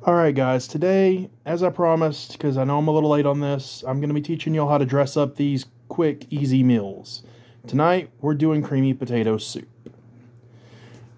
Alright guys, today, as I promised, because I know I'm a little late on this, I'm going to be teaching y'all how to dress up these quick, easy meals. Tonight, we're doing creamy potato soup.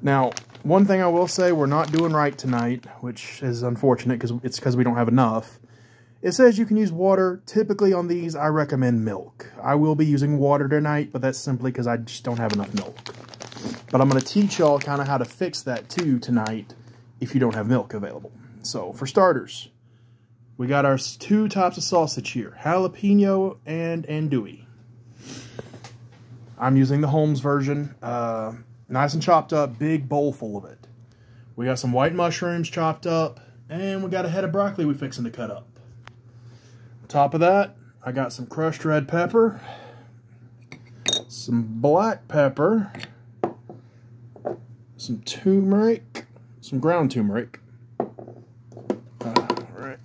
Now, one thing I will say we're not doing right tonight, which is unfortunate because we don't have enough. It says you can use water. Typically on these, I recommend milk. I will be using water tonight, but that's simply because I just don't have enough milk. But I'm going to teach y'all kind of how to fix that too tonight if you don't have milk available. So, for starters, we got our two types of sausage here, jalapeno and andouille. I'm using the Holmes version, nice and chopped up, big bowl full of it. We got some white mushrooms chopped up, and we got a head of broccoli we're fixing to cut up. On top of that, I got some crushed red pepper, some black pepper, some turmeric, some ground turmeric. Alright,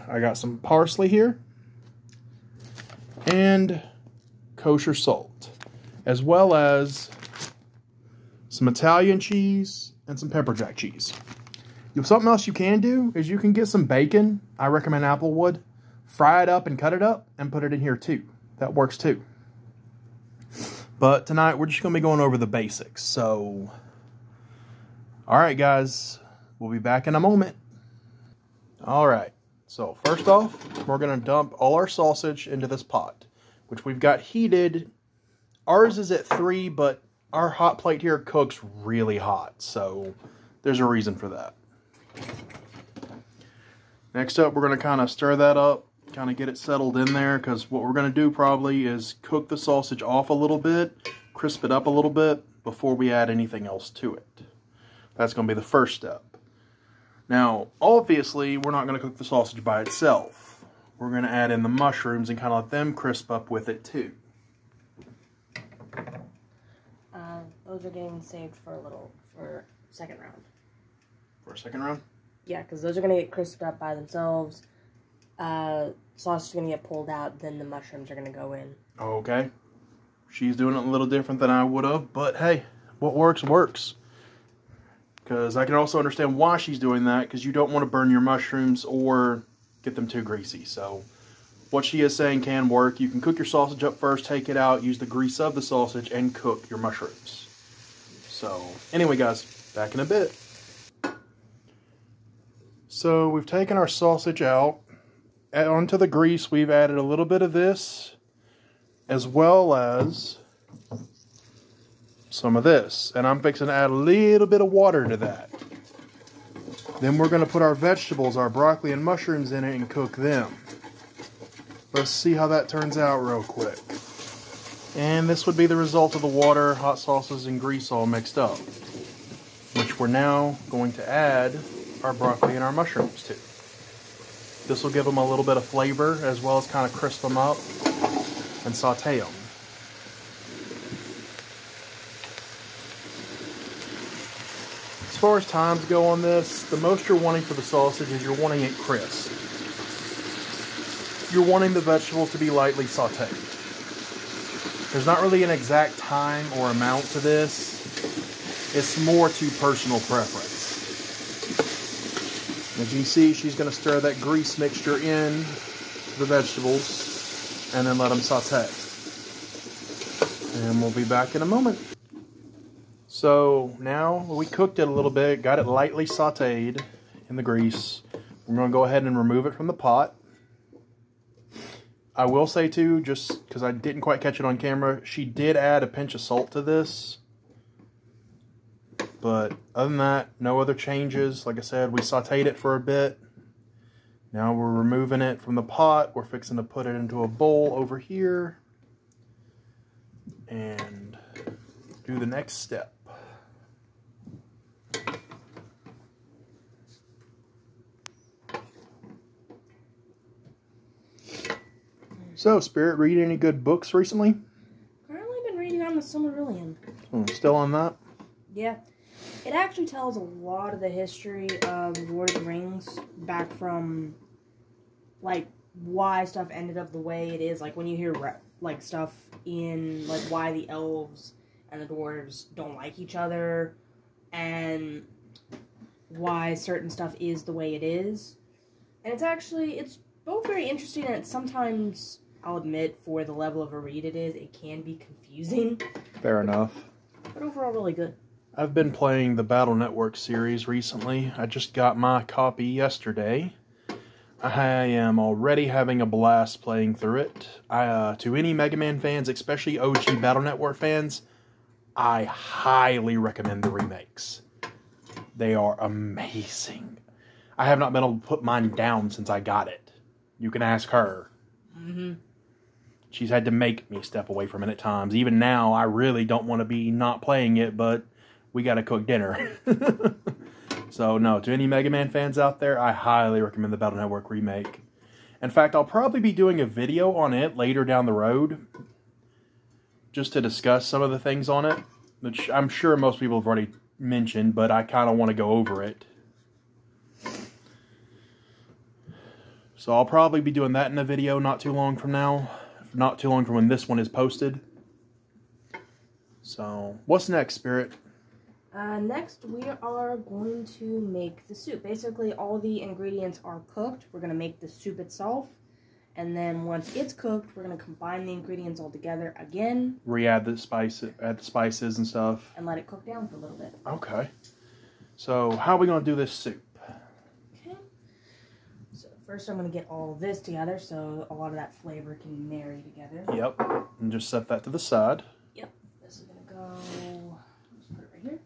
I got some parsley here, and kosher salt, as well as some Italian cheese and some pepper jack cheese. Something else you can do is you can get some bacon. I recommend Applewood. Fry it up and cut it up and put it in here too. That works too. But tonight we're just going to be going over the basics. So, alright guys, we'll be back in a moment. Alright, so first off, we're going to dump all our sausage into this pot, which we've got heated. Ours is at 3, but our hot plate here cooks really hot, so there's a reason for that. Next up, we're going to kind of stir that up, kind of get it settled in there, because what we're going to do probably is cook the sausage off a little bit, crisp it up a little bit, before we add anything else to it. That's going to be the first step. Now, obviously, we're not going to cook the sausage by itself. We're going to add in the mushrooms and kind of let them crisp up with it too. Those are getting saved for second round. For a second round? Yeah, because those are going to get crisped up by themselves. Sausage is going to get pulled out, then the mushrooms are going to go in. Okay. She's doing it a little different than I would have, but hey, what works, works. Because I can also understand why she's doing that, because you don't want to burn your mushrooms or get them too greasy. So, what she is saying can work. You can cook your sausage up first, take it out, use the grease of the sausage, and cook your mushrooms. So, anyway guys, back in a bit. So, we've taken our sausage out. Onto the grease, we've added a little bit of this, as well as some of this, and I'm fixing to add a little bit of water to that. Then we're going to put our vegetables, our broccoli and mushrooms in it and cook them. Let's see how that turns out real quick. And this would be the result of the water, hot sauces, and grease all mixed up, which we're now going to add our broccoli and our mushrooms to. This will give them a little bit of flavor, as well as kind of crisp them up and saute them. As far as times go on this, the most you're wanting for the sausage is you're wanting it crisp. You're wanting the vegetables to be lightly sauteed. There's not really an exact time or amount to this. It's more to personal preference. As you can see, she's going to stir that grease mixture in the vegetables and then let them saute. And we'll be back in a moment. So now we cooked it a little bit, got it lightly sauteed in the grease. We're going to go ahead and remove it from the pot. I will say too, just because I didn't quite catch it on camera, she did add a pinch of salt to this. But other than that, no other changes. Like I said, we sauteed it for a bit. Now we're removing it from the pot. We're fixing to put it into a bowl over here. And do the next step. So, Spirit, read any good books recently? Currently been reading on the Silmarillion. Still on that? Yeah. It actually tells a lot of the history of Lord of the Rings, back from, like, why stuff ended up the way it is. Like, when you hear, like, stuff in, like, why the elves and the dwarves don't like each other, and why certain stuff is the way it is. And it's both very interesting, and sometimes, I'll admit, for the level of a read it can be confusing. Fair enough. But overall, really good. I've been playing the Battle Network series recently. I just got my copy yesterday. I am already having a blast playing through it. To any Mega Man fans, especially OG Battle Network fans, I highly recommend the remakes. They are amazing. I have not been able to put mine down since I got it. You can ask her. Mm-hmm. She's had to make me step away from it at times. Even now, I really don't want to be not playing it, but we got to cook dinner. So, no, to any Mega Man fans out there, I highly recommend the Battle Network remake. In fact, I'll probably be doing a video on it later down the road, just to discuss some of the things on it, which I'm sure most people have already mentioned, but I kind of want to go over it. So I'll probably be doing that in a video not too long from now. Not too long from when this one is posted. So, what's next, Spirit? Next, we are going to make the soup. Basically, all the ingredients are cooked. We're going to make the soup itself. And then once it's cooked, we're going to combine the ingredients all together again. Add the spices and stuff. And let it cook down for a little bit. Okay. So, how are we going to do this soup? Okay. So, first I'm going to get all of this together so a lot of that flavor can marry together. Yep. And just set that to the side. Yep. This is going to go... Just put it right here.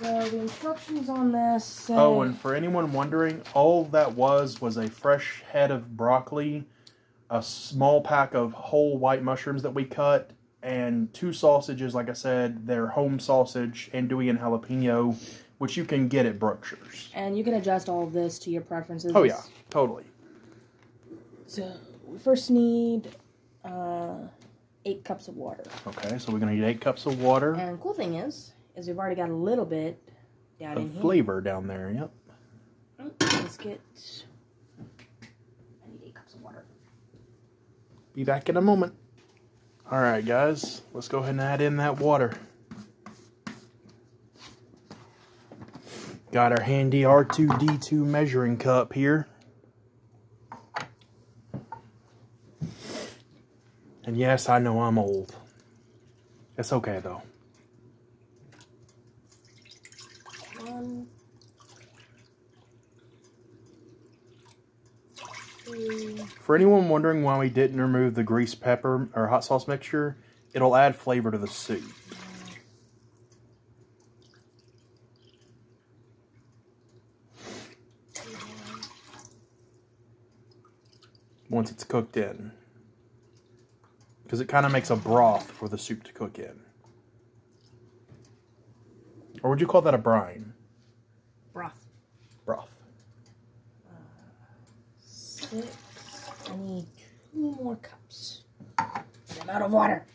So, the instructions on this say... Oh, and for anyone wondering, all that was a fresh head of broccoli, a small pack of whole white mushrooms that we cut, and 2 sausages, like I said, they're home sausage, andouille and jalapeno, which you can get at Brookshire's. And you can adjust all of this to your preferences. Oh, yeah. Totally. So, we first need 8 cups of water. Okay, so we're going to need 8 cups of water. And the cool thing is we've already got a little bit down in here. Flavor down there, yep. Let's get... I need 8 cups of water. Be back in a moment. Alright, guys. Let's go ahead and add in that water. Got our handy R2-D2 measuring cup here. And yes, I know I'm old. It's okay, though. 1, 2. For anyone wondering why we didn't remove the grease pepper or hot sauce mixture, it'll add flavor to the soup. Once it's cooked in. Because it kind of makes a broth for the soup to cook in. Or would you call that a brine? Broth. Broth. 6. I need 2 more cups. I'm out of water.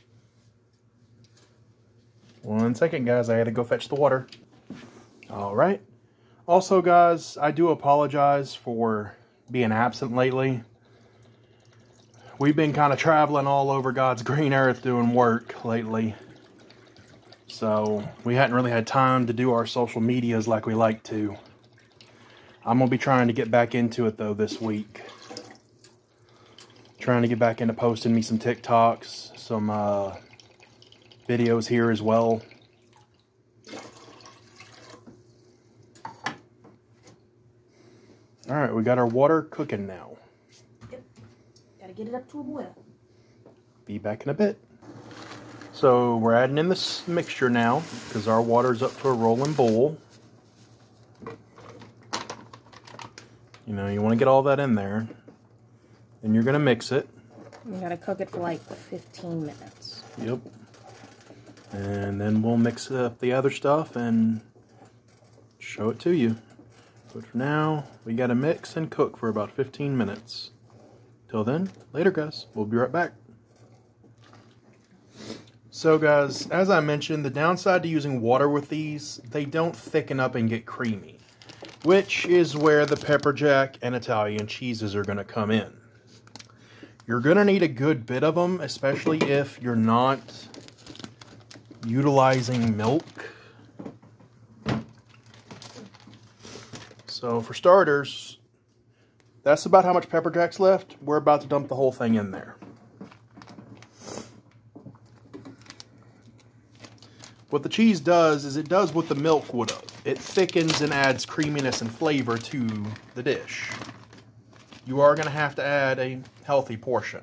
1 second, guys. I had to go fetch the water. Alright. Also, guys, I do apologize for being absent lately. We've been kind of traveling all over God's green earth doing work lately. So, we hadn't really had time to do our social medias like we like to. I'm going to be trying to get back into it, though, this week. Trying to get back into posting me some TikToks, some videos here as well. Alright, we got our water cooking now. Gotta get it up to a boil. Be back in a bit. So we're adding in this mixture now because our water's up to a rolling boil. You know, you want to get all that in there. And you're going to mix it. You gotta cook it for like 15 minutes. Yep. And then we'll mix up the other stuff and show it to you. But for now, we gotta mix and cook for about 15 minutes. Till then, later guys. We'll be right back. So guys, as I mentioned, the downside to using water with these, they don't thicken up and get creamy. Which is where the pepper jack and Italian cheeses are going to come in. You're going to need a good bit of them, especially if you're not utilizing milk. So for starters, that's about how much pepper jack's left. We're about to dump the whole thing in there. What the cheese does is it does what the milk would have. It thickens and adds creaminess and flavor to the dish. You are going to have to add a healthy portion.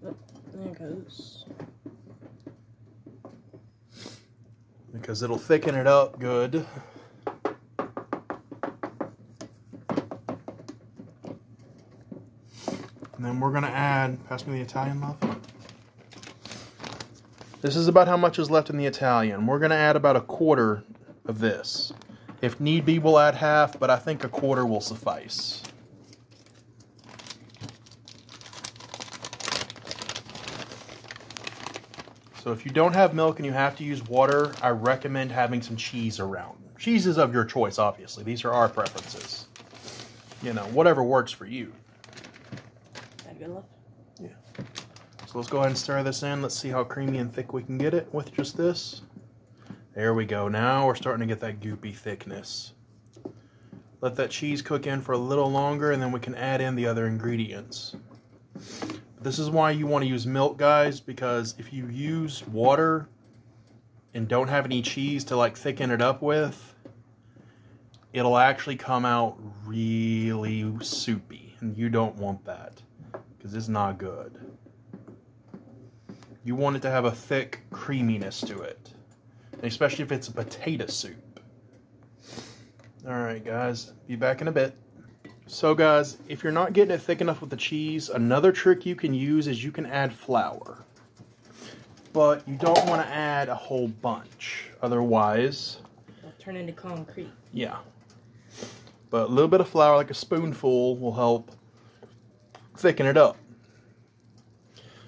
Oh, there it goes. Because it'll thicken it up good. And then we're going to add, pass me the Italian, love. This is about how much is left in the Italian. We're going to add about 1/4 of this. If need be, we'll add half, but I think 1/4 will suffice. So if you don't have milk and you have to use water, I recommend having some cheese around. Cheese is of your choice, obviously. These are our preferences. You know, whatever works for you. That good enough? Yeah. So let's go ahead and stir this in. Let's see how creamy and thick we can get it with just this. There we go. Now we're starting to get that goopy thickness. Let that cheese cook in for a little longer, and then we can add in the other ingredients. This is why you want to use milk, guys, because if you use water and don't have any cheese to like thicken it up with, it'll actually come out really soupy, and you don't want that because it's not good. You want it to have a thick creaminess to it, especially if it's a potato soup. Alright guys, be back in a bit. So guys, if you're not getting it thick enough with the cheese, another trick you can use is you can add flour. But you don't want to add a whole bunch, otherwise It'll turn into concrete. Yeah. But a little bit of flour, like a spoonful, will help thicken it up.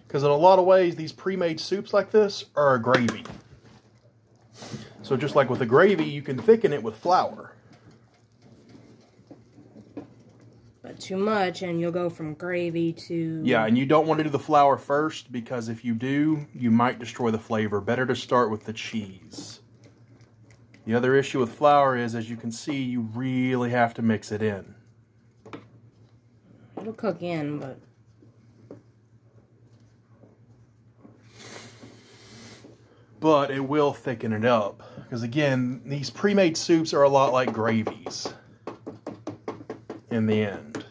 Because in a lot of ways, these pre-made soups like this are a gravy. So just like with a gravy, you can thicken it with flour. But too much, and you'll go from gravy to... Yeah, and you don't want to do the flour first, because if you do, you might destroy the flavor. Better to start with the cheese. The other issue with flour is, as you can see, you really have to mix it in. It'll cook in, but... But it will thicken it up. Because again, these pre-made soups are a lot like gravies in the end.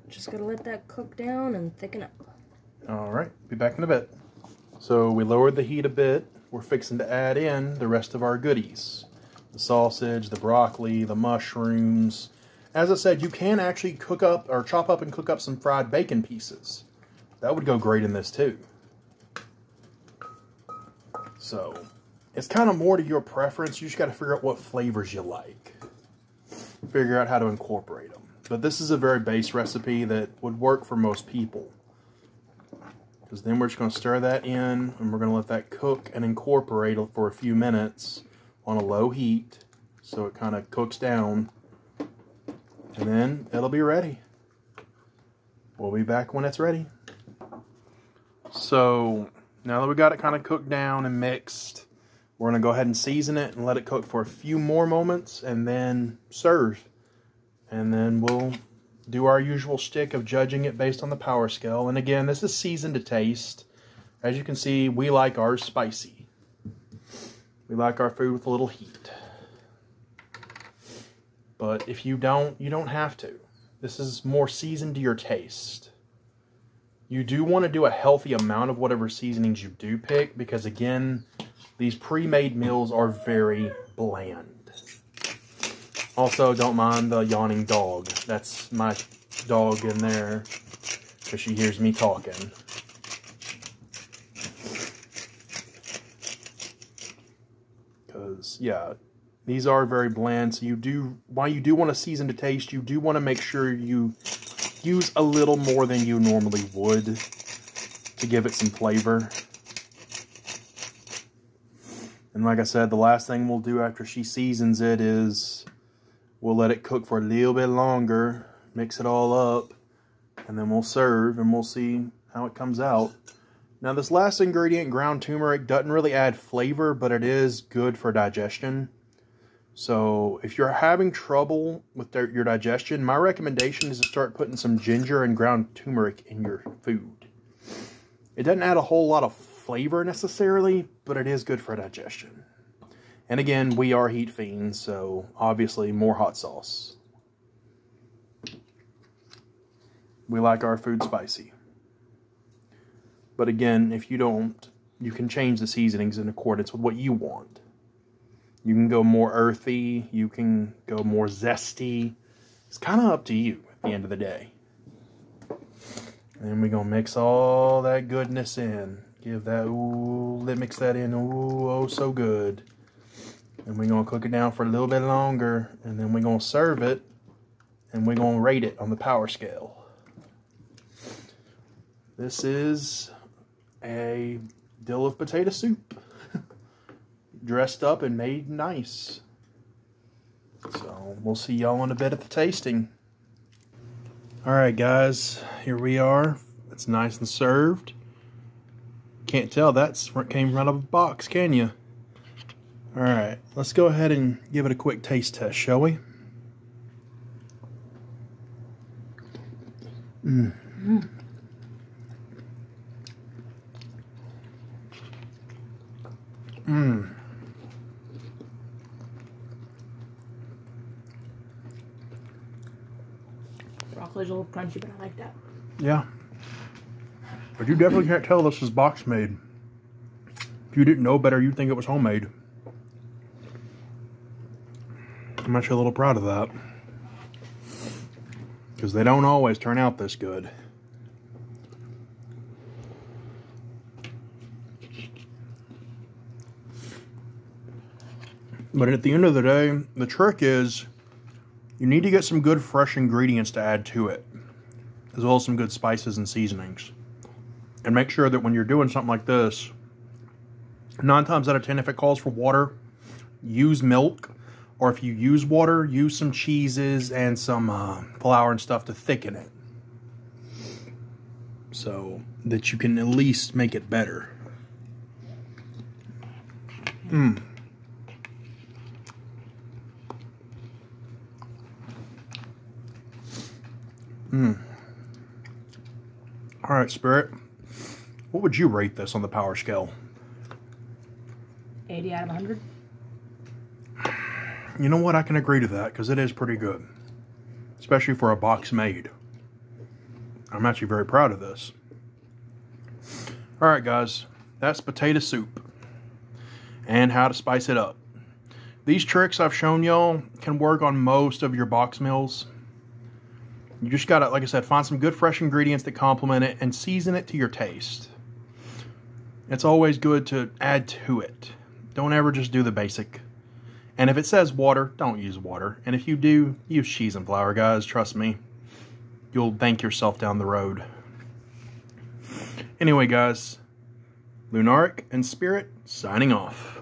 Just gotta let that cook down and thicken up. Alright, be back in a bit. So we lowered the heat a bit. We're fixing to add in the rest of our goodies. The sausage, the broccoli, the mushrooms. As I said, you can actually cook up or chop up and cook up some fried bacon pieces. That would go great in this too. So, it's kind of more to your preference. You just got to figure out what flavors you like. Figure out how to incorporate them. But this is a very base recipe that would work for most people. Because then we're just going to stir that in, and we're going to let that cook and incorporate for a few minutes on a low heat, so it kind of cooks down, and then it'll be ready. We'll be back when it's ready. So now that we got it kind of cooked down and mixed, we're going to go ahead and season it and let it cook for a few more moments and then serve. And then we'll do our usual shtick of judging it based on the power scale. And again, this is seasoned to taste. As you can see, we like ours spicy. We like our food with a little heat. But if you don't, you don't have to. This is more seasoned to your taste. You do want to do a healthy amount of whatever seasonings you do pick, because again, these pre-made meals are very bland. Also, don't mind the yawning dog. That's my dog in there, because she hears me talking. Yeah, these are very bland, so while you do want to season to taste, you do want to make sure you use a little more than you normally would to give it some flavor. And like I said, the last thing we'll do after she seasons it is We'll let it cook for a little bit longer, mix it all up, and then we'll serve and we'll see how it comes out. Now this last ingredient, ground turmeric, doesn't really add flavor, but it is good for digestion. So if you're having trouble with your digestion, my recommendation is to start putting some ginger and ground turmeric in your food. It doesn't add a whole lot of flavor necessarily, but it is good for digestion. And again, we are heat fiends, so obviously more hot sauce. We like our food spicy. But again, if you don't, you can change the seasonings in accordance with what you want. You can go more earthy, you can go more zesty. It's kind of up to you at the end of the day. And then we're going to mix all that goodness in. Give that, ooh, mix that in, ooh, oh so good. And we're going to cook it down for a little bit longer. And then we're going to serve it. And we're going to rate it on the power scale. This is a dill of potato soup. Dressed up and made nice. So we'll see y'all in a bit at the tasting. Alright guys, here we are. It's nice and served. Can't tell that's came right out of a box, can you? Alright, let's go ahead and give it a quick taste test, shall we? Broccoli's a little crunchy, but I like that. Yeah. But you definitely can't tell this is box made. If you didn't know better, you'd think it was homemade. I'm actually a little proud of that. Because they don't always turn out this good. But at the end of the day, the trick is you need to get some good fresh ingredients to add to it, as well as some good spices and seasonings. And make sure that when you're doing something like this, 9 times out of 10, if it calls for water, use milk. Or if you use water, use some cheeses and some flour and stuff to thicken it. So that you can at least make it better. Alright, Spirit. What would you rate this on the power scale? 80 out of 100. You know what? I can agree to that because it is pretty good. Especially for a box made. I'm actually very proud of this. Alright guys, that's potato soup. And how to spice it up. These tricks I've shown y'all can work on most of your box meals. You just gotta, like I said, find some good fresh ingredients that complement it and season it to your taste. It's always good to add to it. Don't ever just do the basic. And if it says water, don't use water. And if you do, use cheese and flour, guys. Trust me. You'll thank yourself down the road. Anyway, guys. Lunaric and Spirit signing off.